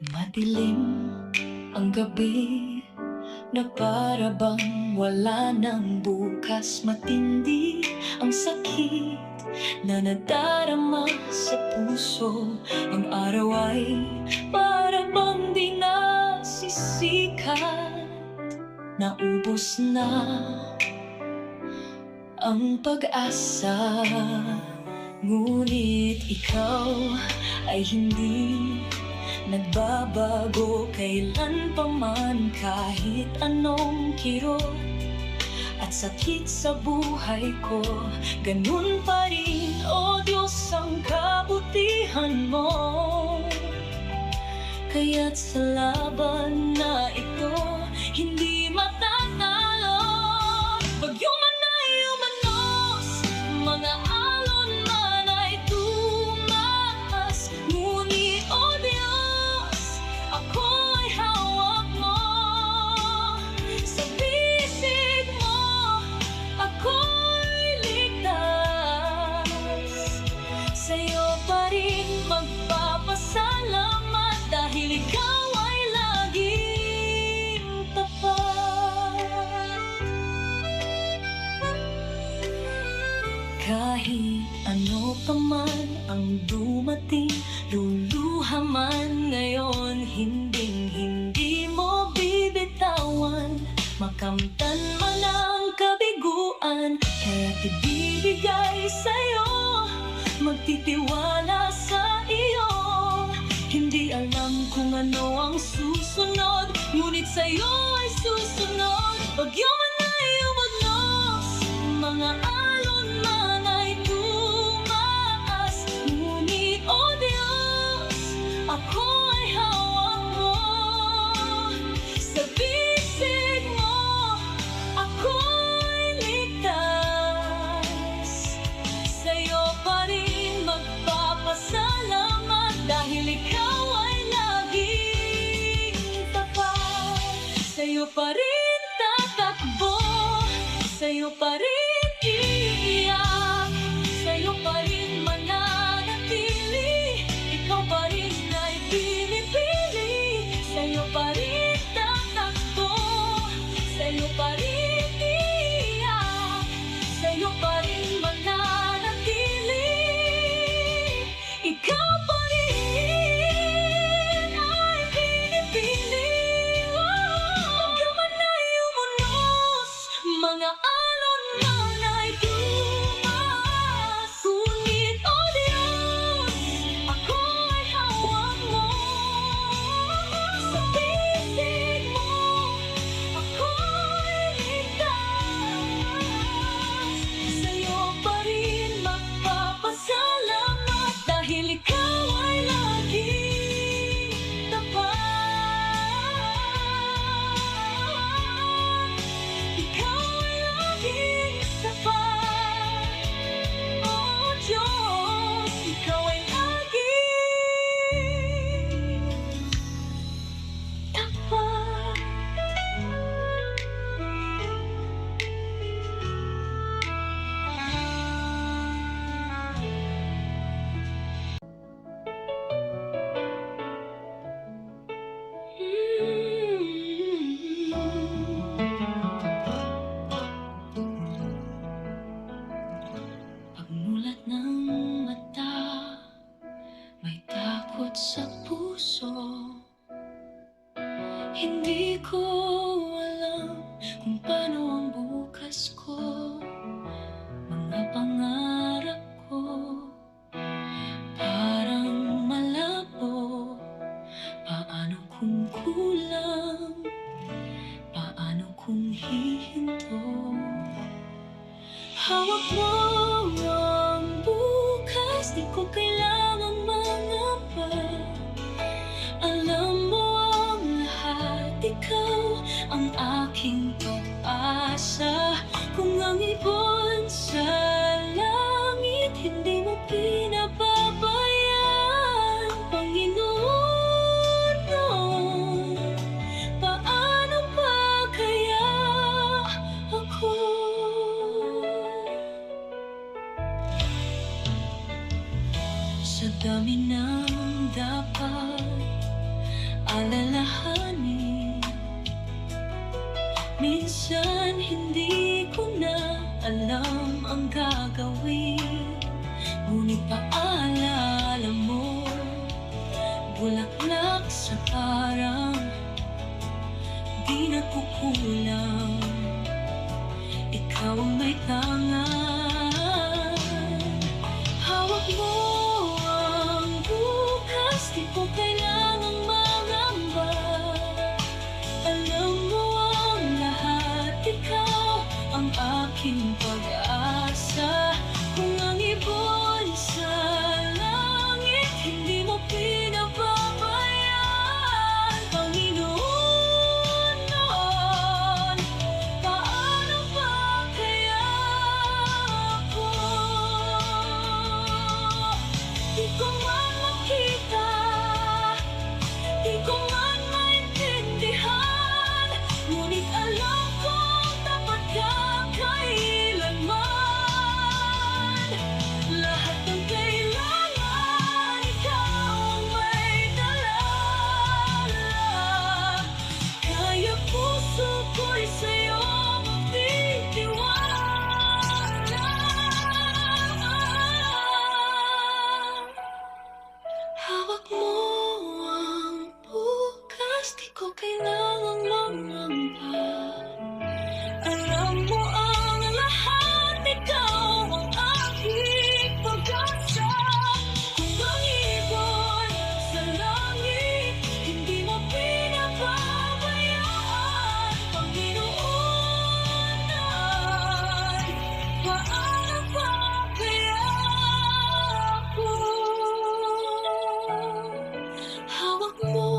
Madilim ang gabi na para bang wala ng bukas. Matindi ang sakit na nadarama sa puso. Ang araw ay para bang di nasisikat. Naubos na ang pag-asa, ngunit ikaw ay hindi nagbabago kailan pa man. Kahit anong kirot at sakit sa buhay ko, ganun pa rin, o Diyos, ang kabutihan mo. Kaya't sa laban na ito, hindi matatalo. Bagyong man ay umanos, mga alon man ay tumaas, ngunit, o Diyos, ako'y hawak mo. Sa bisig mo, ako'y ligtas. Sa'yo pa rin magpapasalamat, dahil ikaw ay laging tapat. Kahit ano pa man ang dumating, luluha man ngayon, hindi mo bibitawan. Makamtan man ang kabiguan, kaya't ibibigay sa'yo, magtitiwala sa iyo. Hindi alam kung ano ang susunod, ngunit sa'yo ay susunod. Bagyo man ay umagnos, mga alon man ay tumaas, ngunit, o Diyos, ako ay hawak mo. Sa bisig mo, ako'y ligtas. Sa'yo pa rin magpapasalamat, dahil ikaw ay laging tapat. Sa'yo pa rin tatakbo, sa'yo pa rin iiyak, sa'yo pa rin mananatili, ikaw pa rin ay pinipili. Sa'yo pa rin tatakbo, sa'yo pa rin iiyak, sa'yo pa rin mananatili, ikaw pa rin ay pinipili. Bagyo man ay umunos, mga alon man ay tumaas, ngunit, o Diyos, ako ay hawak mo. Sa bisig mo, ako'y ligtas. Sa'yo pa rin magpapasalamat, dahil ikaw ay laging tapat. Ikaw ay laging tapat. Oh Diyos, ikaw ay laging tapat. Pagmulat ng mata, may takot sa puso. Hindi ko alam kung paano ang bukas ko. Mga pangarap ko parang malabo. Paano kung kulang? Paano kung hihinto? Hawak mo ang bukas, di ko kailangang mangamba. Alam mo ang lahat, ikaw ang aking pag-asa. Kung ang ibon sa langit hindi mo pinababayaan, Panginoon, paano pa kaya ako? Sa dami ng dapat alam ang gagawin, ngunit paalala mo, bulaklak sa parang di nagkukulang. Ikaw ang may tangan, hawak mo ang bukas, di ko kailangang mangamba. Alam mo ang lahat, ikaw ang aking pag-asa. Kung ang ibon sa langit hindi mo pinababayaan, Panginoon, noon, paano pa kaya ako? Di ko man makita, di ko man maintindihan, ngunit alam kong tapat ka kailanman. Lahat ng kailangan, ikaw ang may dala. Kaya puso ko'y sa'yo magtitiwala. Hawak mo ang bukas, di ko kailangang mangamba. Alam mo ang lahat, ikaw ang aking pag-asa. Kung ang ibon sa langit hindi mo pinababayaan, Panginoon, ay paano pa kaya ako? Hawak mo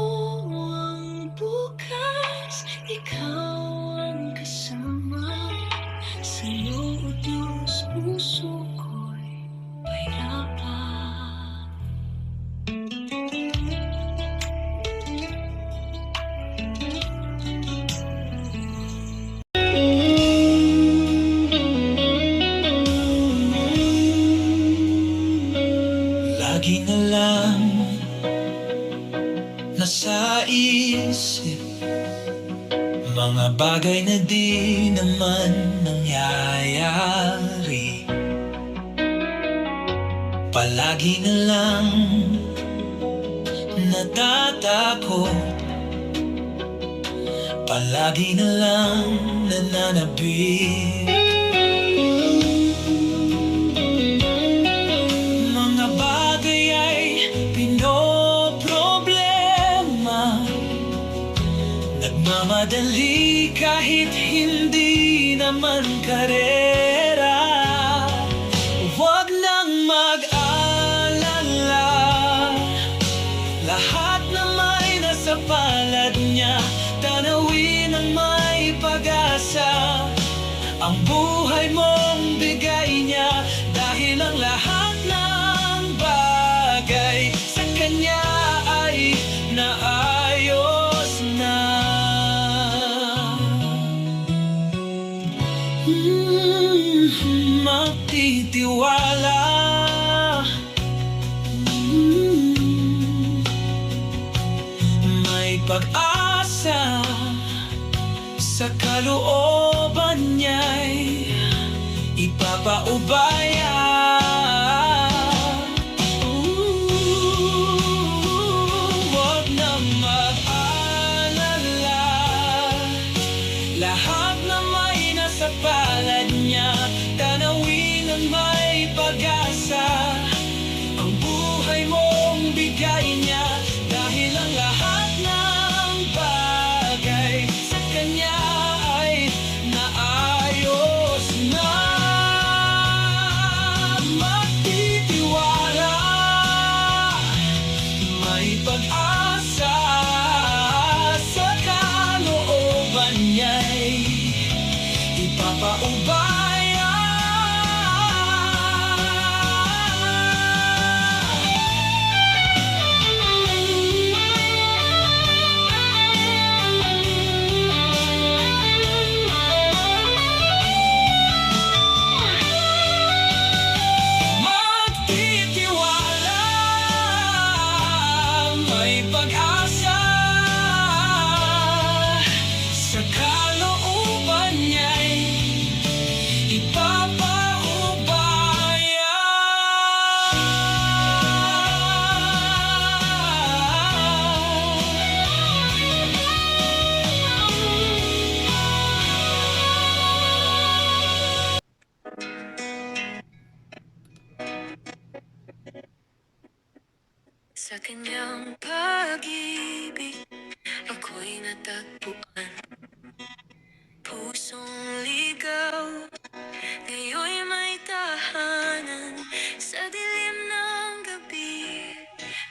ang bukas, ikaw ang kasama. Sa'yo, O Diyos, puso ko'y pahirapan. Lagi na lang nasa isip mga bagay na di naman nangyayari. Palagi na lang natatakot, palagi na lang nananabik. Mga bagay ay pinoproblema, nagmamadali kahit hindi naman karera. Huwag nang mag-alala, lahat na may nasa palad niya. Tanawin ang may pag-asa, ang buhay mong bigay niya. Dahil ang lahat ng bagay sa Kanya ay naayos na. Magtitiwala, may pag-asa sa kalooban niya'y ipapaubaya. Huwag na mag-alala, lahat na may nasa palad niya. Tanawin ang may pag-asa, ang buhay mong bigay niya. Dahil ang lahat ng bagay sa Kanya ay naayos na. Sa kanyang pag-ibig, ako'y natagpuan. Pusong ligaw, ngayon'y may tahanan. Sa dilim ng gabi,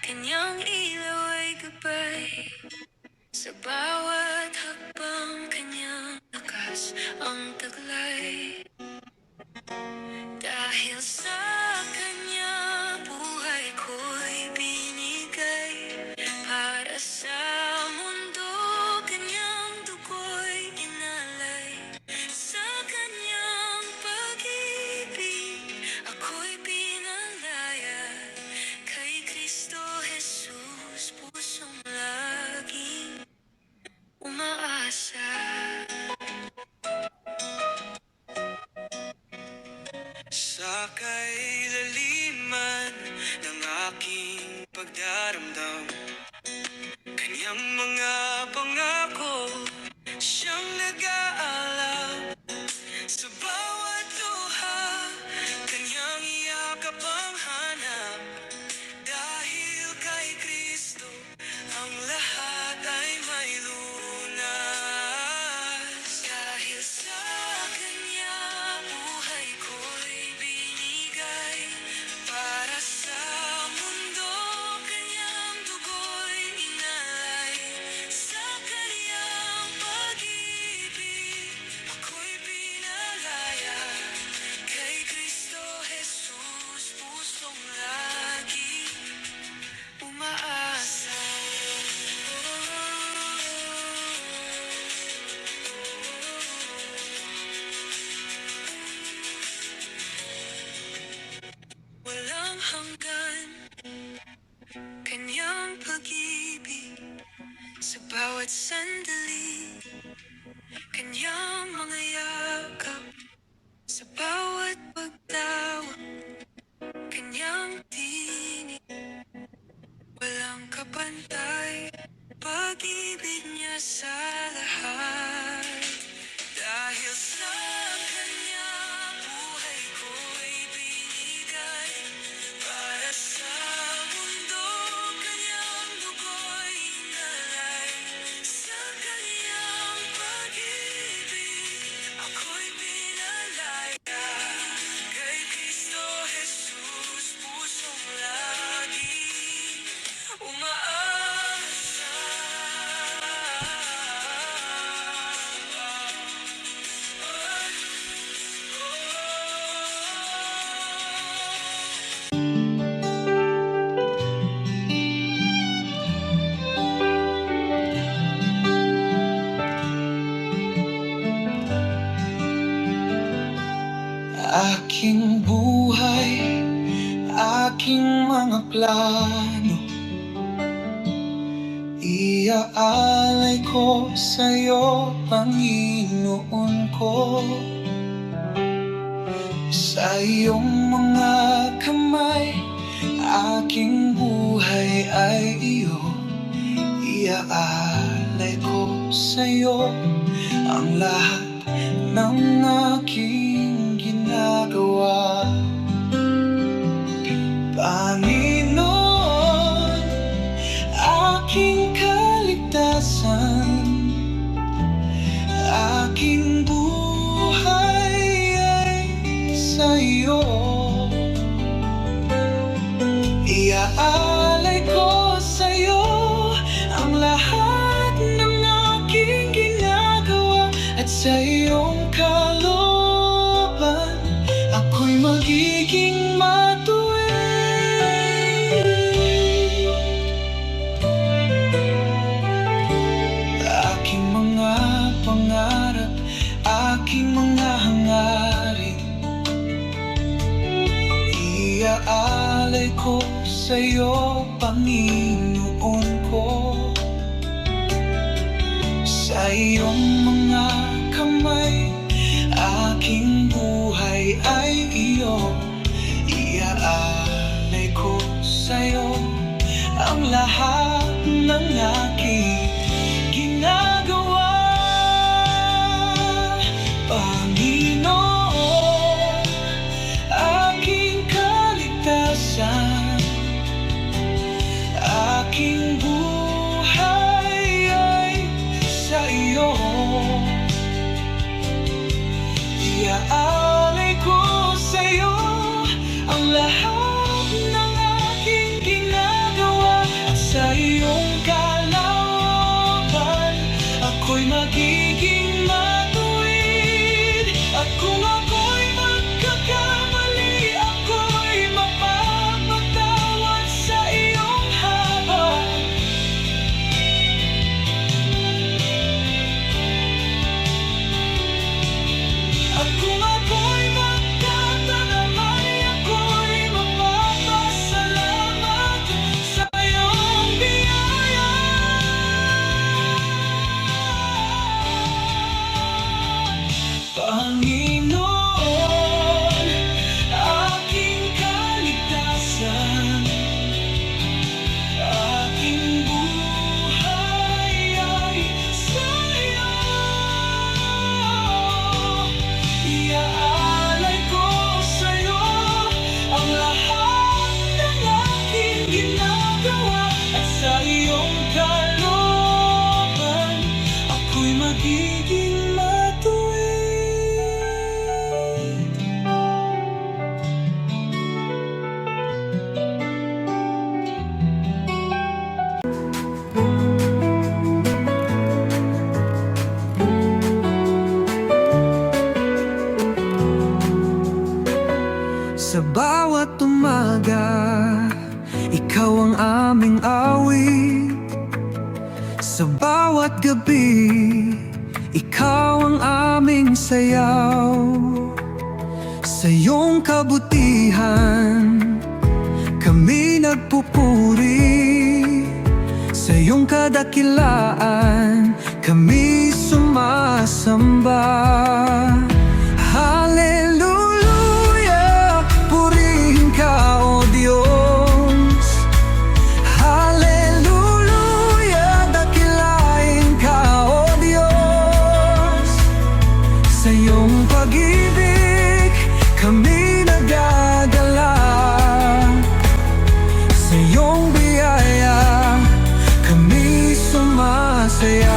kanyang ilaw ay gabay. Sa bawat hakbang, kanyang lakas ang taglay. Dahil sa kanya, buhay ko'y binigay. Para sa mundo, kanyang dugo'y inalay. Sa kanyang pag-ibig, ako'y pinalaya. Kay Kristo Jesus, pusong laging umaasa. Sa kailaliman ng aking pagdaramdam, kanyang mga pangako, siyang nag-aalam. Sa bawat luha, kanyang yakap ang hanap. Dahil kay Kristo, ang lahat ay may lunas. Dahil sa kanya, buhay ko'y binigay. Para sa mundo, kanyang dugo'y inalay. Sa kanyang pag-ibig, ako'y pinalaya. Kay Kristo Jesus, pusong lagi umaasa. Walang hanggan, kanyang pag-ibig. Sa bawat sandali, kanyang mga yakap. Sa bawat pagtawa, kanyang tinig. Walang kapantay, pag-ibig niya sa lahat. Dahil sa kanya, buhay ko'y binigay. Para sa mundo, kanyang dugo'y inalay. Sa kanyang pag-ibig, ako'y pinalaya. Kay Kristo Jesus, pusong lagi umaasa. Aking buhay, aking mga plano, iaalay ko sa'yo, Panginoon ko. Sa iyong mga kamay, aking buhay ay iyo. Iaalay ko sa'yo ang lahat ng aking ginagawa. Panginoon, aking kaligtasan, aking buhay ay sa iyo. Iaalay ko sa iyo ang lahat ng aking ginagawa. At sa iyong kalooban, ako'y magiging matuwid. Aking mga pangarap, aking mga hangarin, iaalay ko sa iyo, Panginoon ko. Sa iyong mga kamay, aking buhay ay iyo. Iaalay ko sa'yo ang lahat ng aking ginagawa. Panginoon, aking kaligtasan, iyong kalooban, ako'y magiging matuwid. At kung ako'y magkakamali, ako'y mapapatawad sa iyong habag. At kung ako'y magkakamali, ako'y mapapasalamat sa iyong biyaya. Panginoon, aking kaligtasan, aking buhay ay sa'yo. Iaalay ko sa'yo ang lahat ng aking ginagawa, at sa iyong kalooban, ako'y magiging matuwid. Sa bawat umaga, ikaw ang aming awit. Sa bawat gabi, ikaw ang aming sayaw. Sa iyong kabutihan, kami nagpupuri. Sa iyong kadakilaan, kami sumasamba. Hallelujah, purihin ka, O Diyos. Hallelujah, dakilain ka, O Diyos. Sa iyong pag-ibig, kami nagagalak. Sa iyong biyaya, kami sumasayaw.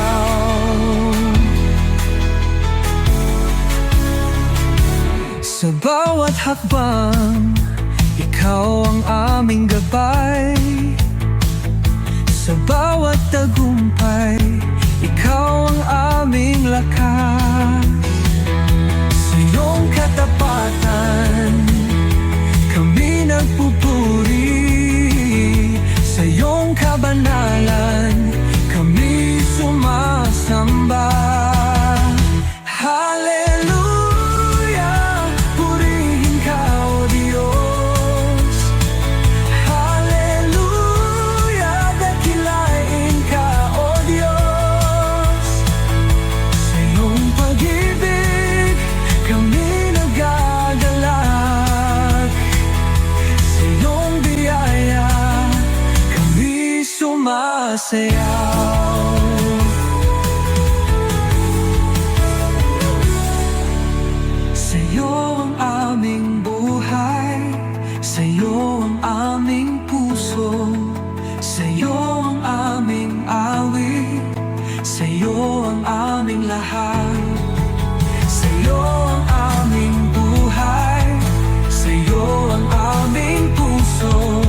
Sa bawat hakbang, ikaw ang aming gabay. Sa bawat tagumpay, ikaw ang aming lakas. Sa iyong katapatan, kami nagpupuri. Sa iyong kabanalan, kami sumasamba. Hallelujah, purihin ka, O Diyos. Hallelujah, dakilain ka, O Diyos. Sa iyong pag-ibig, kami nagagalak. Sa iyong biyaya, kami sumasayaw. Sa iyo ang aming buhay, sa iyo ang aming puso, sa iyo ang aming awit, sa iyo ang aming lahat. Sa iyo ang aming buhay, sa iyo ang aming puso,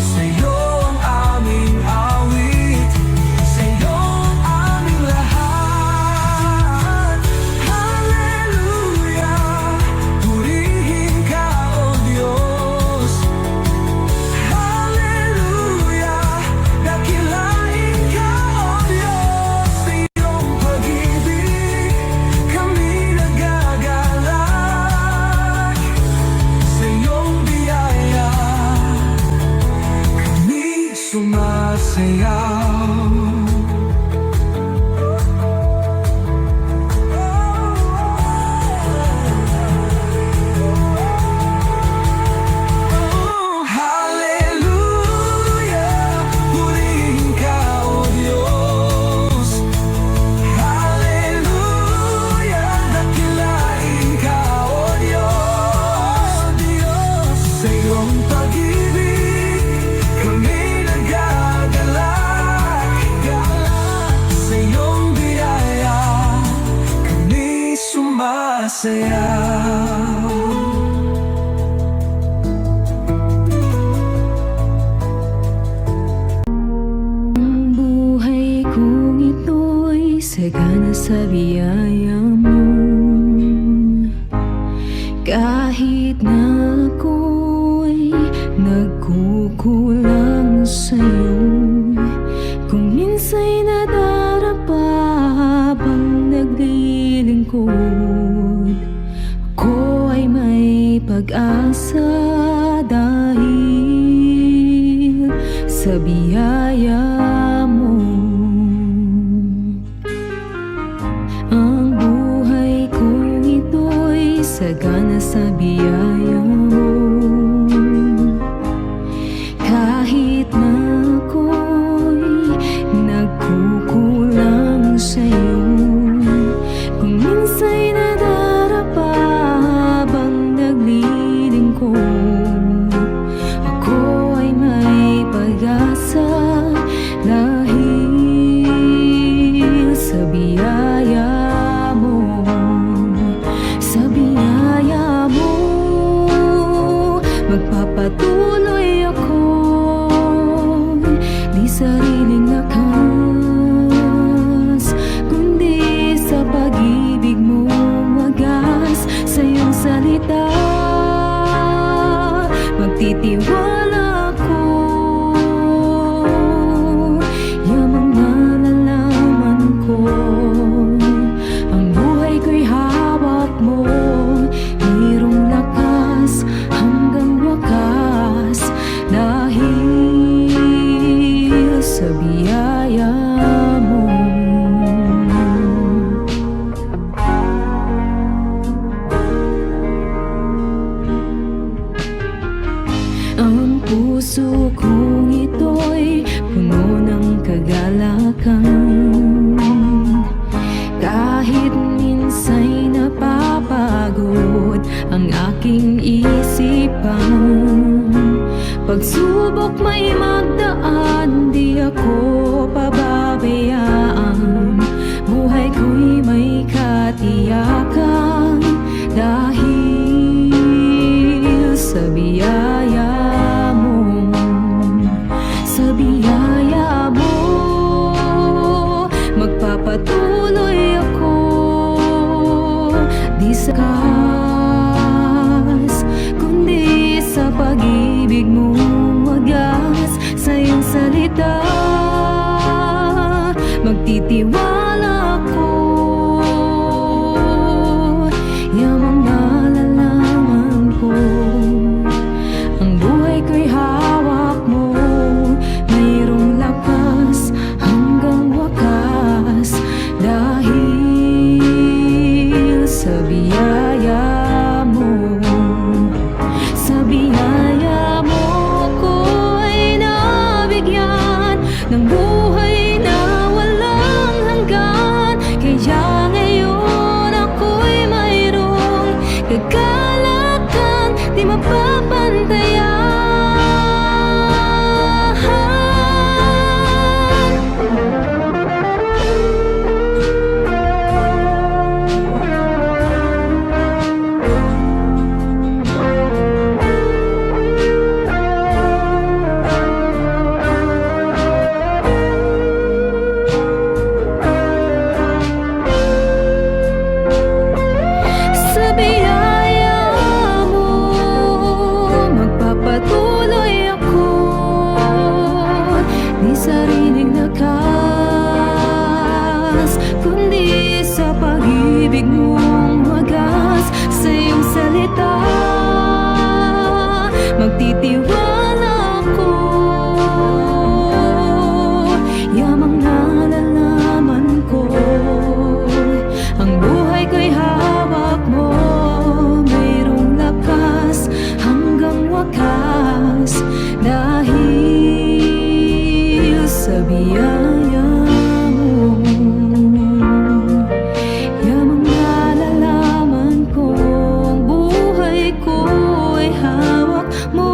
sa iyo ang aming awit, sa iyo ang aming lahat. Hallelujah, purihin ka, O Diyos. Hallelujah, dakilain ka, O Diyos. Sa iyong pag-ibig, kami nagagalak. Sa iyong biyaya, kami sumasayaw. Hallelujah, purihin ka, O Diyos. Hallelujah, dakilain ka, O Diyos. Sa iyong pag-ibig, kami nagagalak. Sa iyong biyaya, kami sumasayaw. sa biyaya mo. Kahit na ako'y nagkukulang sa'yo, kung minsa'y nadarapa habang naglilingkod, ako ay may pag-asa dahil sa biyaya mo. Ang buhay kong ito'y sagana sa biyaya mo. Kahit na ako'y nagkukulang sa'yo, kung minsa'y nadarapa habang naglilingkod, ako ay may pag-asa dahil sa biyaya mo. Sa biyaya mo, magpapatuloy ako, di sariling lakas, kundi sa pag-ibig mong wagas. Sa iyong salita magtitiwala ako, yamang nalalaman ko, ang buhay ko'y hawak mo, mayroong lakas hanggang wakas dahil sa biyaya mo. Ang puso kong ito'y puno ng kagalakan, kahit minsa'y napapagod ang aking isipan. Pagsubok may magdaan, di ako pababayaan, buhay ko'y may katiyakan dahil sa biyaya mo. Sa biyaya mo, magpapatuloy ako, di sa kas, kundi sa pag-ibig mong wagas. Sa iyong salita magtitiwala ako, yamang nalalaman ko, ang buhay ko'y hawak mo, mayroong lakas hanggang wakas dahil sa biyaya mo. Sa biyaya mo ko'y nabigyan ng buhay na walang hanggan, kaya ngayon ako'y mayroong kagalakan di mapapantayan. Sa biyaya mo, magpapatuloy ako, di sariling lakas, kundi sa pag-ibig mong wagas. Sa iyong salita magtitiwala ako, yamang nalalaman ko, ang buhay ko'y hawak mo, mayroong lakas hanggang wakas dahil sa biyaya mo. Yamang nalalaman ko, ang buhay ko'y hawak mo,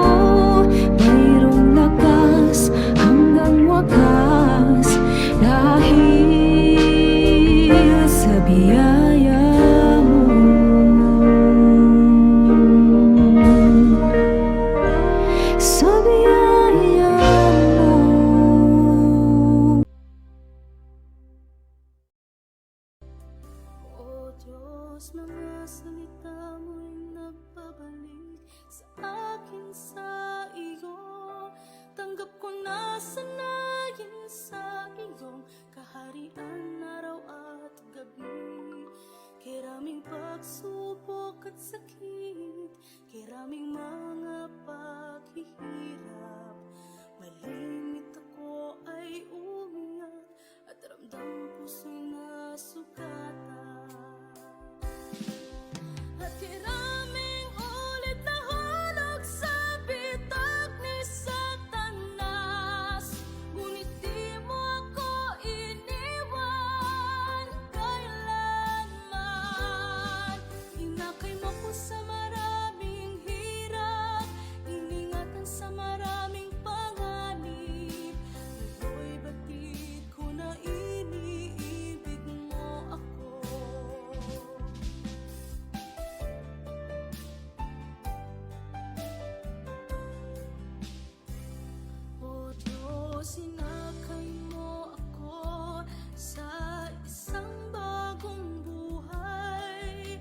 sinakay mo ako sa isang bagong buhay.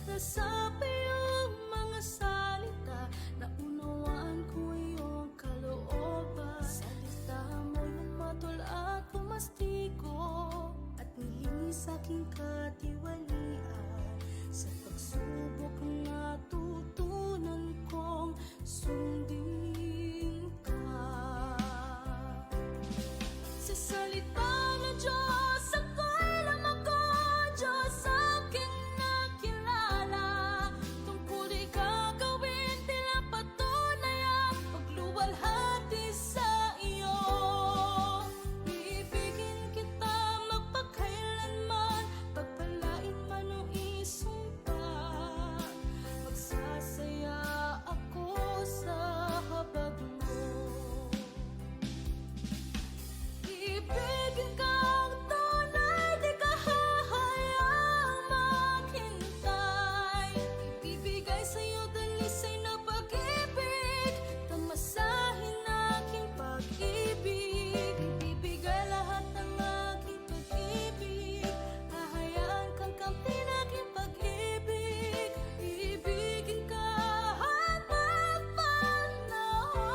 Nasabi ang mga salita, naunawaan ko iyong kalooban. Salita mo'y umatol at pumastigo, at nilinis aking katiwalian. Sa pagsubok natutunan kong sundin ka. Sa salita ng Diyos ako'y lumago, Diyos aking nakilala. Tungkul'y gagawin, tila patunay ang pagluwalhati sa iyo. Iibigin kita magpakailanman, pagpalain man o isumpa. Magsasaya ako sa habag mo. Ibigin kang tunay, di ka hahayaang maghintay. Ibibigay sa'yo dalisay na pag-ibig, tamasahin aking pag-ibig. Ibibigay lahat ng aking pag-ibig, hahayaan kang kampi ng aking pag-ibig. Ibigin ka habang panahon.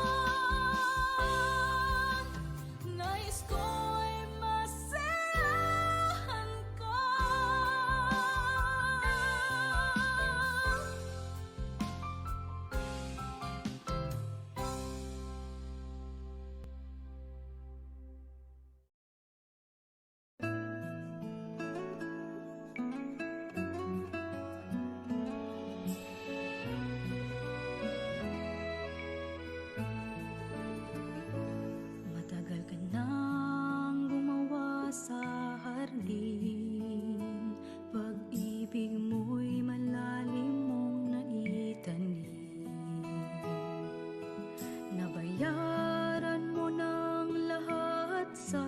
Nais ko'y masayahan ka. Matagal ka nang gumawa sa hardin, pag-ibig mo'y malalim mong naitanim. Nabayaran mo ng lahat sa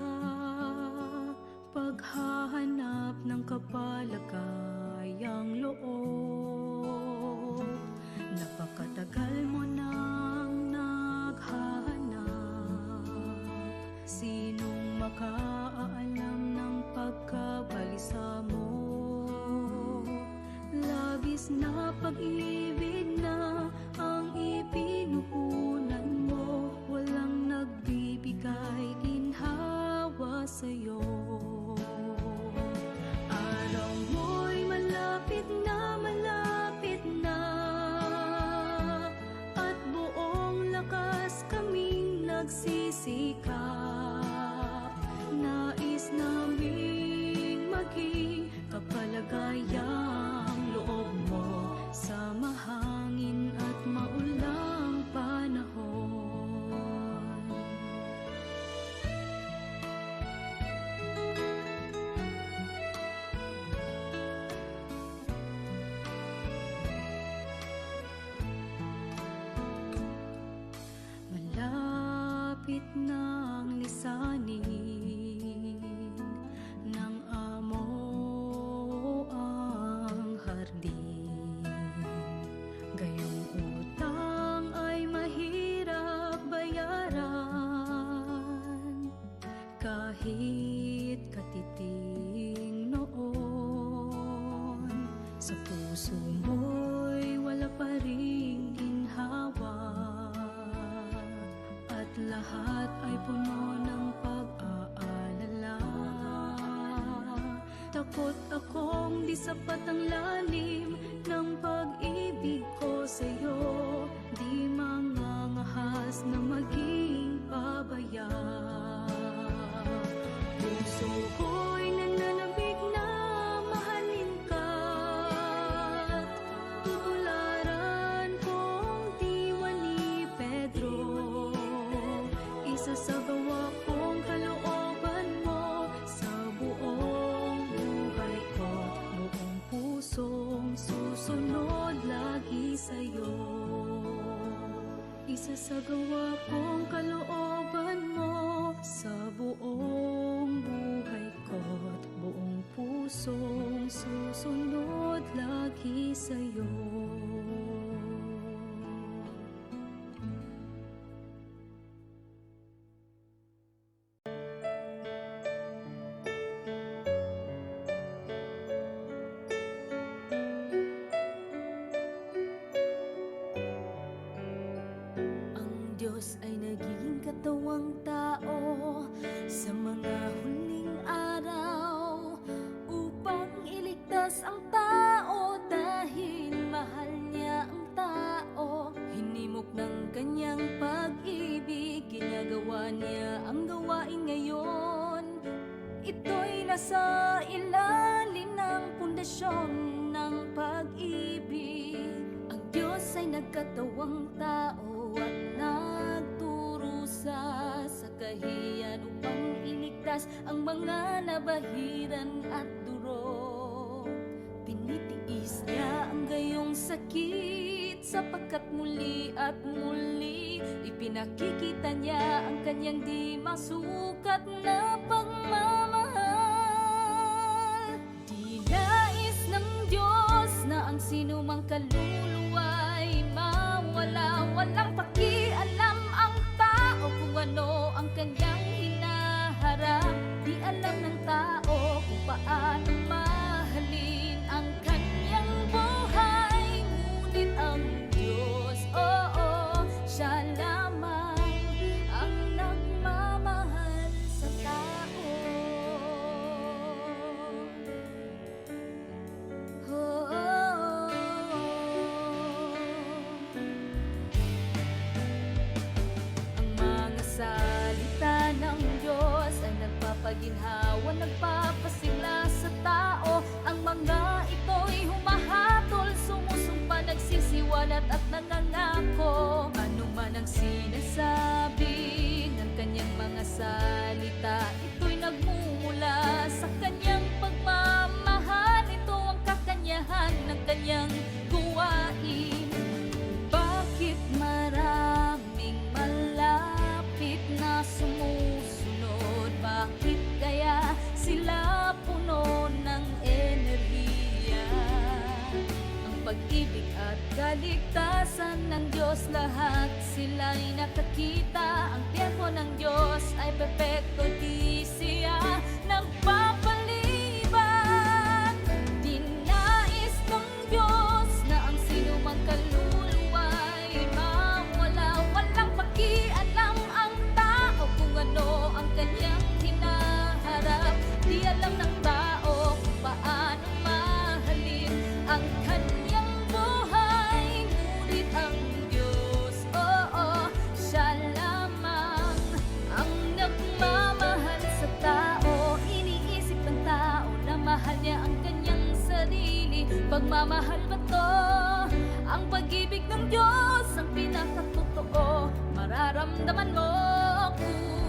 paghahanap ng kapalagayang loob. Napakatagal mo nang naghahanap, sinong makaalam ng pagkabalisa mo? Labis na pag-ibig na ang ipinuhunan mo, walang nagbibigay ginhawa sa'yo. Araw mo'y malapit na, at buong lakas kaming nagsisikap. Nais naming maging kapalagayang loob mo sa mahangin at maulang panahon. Malapit nang lisanin ng amo ang hardin. Gayong utang ay mahirap bayaran, kahit katiting noon. Sa puso mo'y wala pa ring ginhawa, at lahat ay puno ng pag-aalala. Takot akong di sapat ang lalim ng pag-ibig ko sa'yo, di mangangahas na maging pabaya. Puso ko'y nananabik na mahalin ka, at tutularan kong diwa ni Pedro. Isasagawa kong kalooban mo sa buong buhay ko, buong pusong susunod lagi sa'yo. Isasagawa kong kalooban mo sa buong buhay ko, buong pusong susunod lagi sa'yo. nagkatawang tao sa mga huling araw upang iligtas ang tao dahil mahal niya ang tao. Hinimok ng kanyang pag-ibig, ginagawa niya ang gawain ngayon. Ito'y nasa ilalim ng pundasyon ng pag-ibig. Ang Diyos ay nagkatawang tao at nagturusa sa kahiyan upang iligtas ang mga nabahiran at durog. Tinitiis niya ang gayong sakit sapagkat muli at muli ipinakikita niya ang kanyang di masukat na pagmamahal. Di nais ng Diyos na ang sinumang kaluluwa'y mawala. Walang pakialam ang tao kung ano ang kanyang hinaharap. Di alam ng tao kung paano mahalin ang kanyang buhay. Ngunit ang Diyos, oo, siya lamang ang nagmamahal sa tao. Ang mga salita ng Diyos ay nagpapaginhawa, nagpapasigla sa tao. Ang mga ito'y humahatol, sumusumpa, nagsisiwalat at nangangako. Ano man ang sinasabi ng kanyang mga salita, ito'y nagmumula sa kanyang pagmamahal. Ito ang kakanyahan ng kanyang gawain. Bakit maraming malapit na sumusunod? Bakit kaya sila puno ng enerhiya? Ang pag-ibig at kaligtasan ng Diyos, lahat sila'y nakakita. Ang tiempo ng Diyos ay perpekto, di siya nagpapaliban. Dinais ng Diyos na ang sinumang kaluluwa'y mawala. Walang pakialam ang tao kung ano ang kanyang hinaharap. Di alam ng tao kung paano mahalin ang kanyang buhay. Ngunit ang Diyos, oo, siya lamang ang nagmamahal sa tao. Iniisip ng tao na mahal niya ang kanyang sarili. Pagmamahal ba to? Ang pag-ibig ng Diyos ang pinakatotoo. Mararamdaman mo kung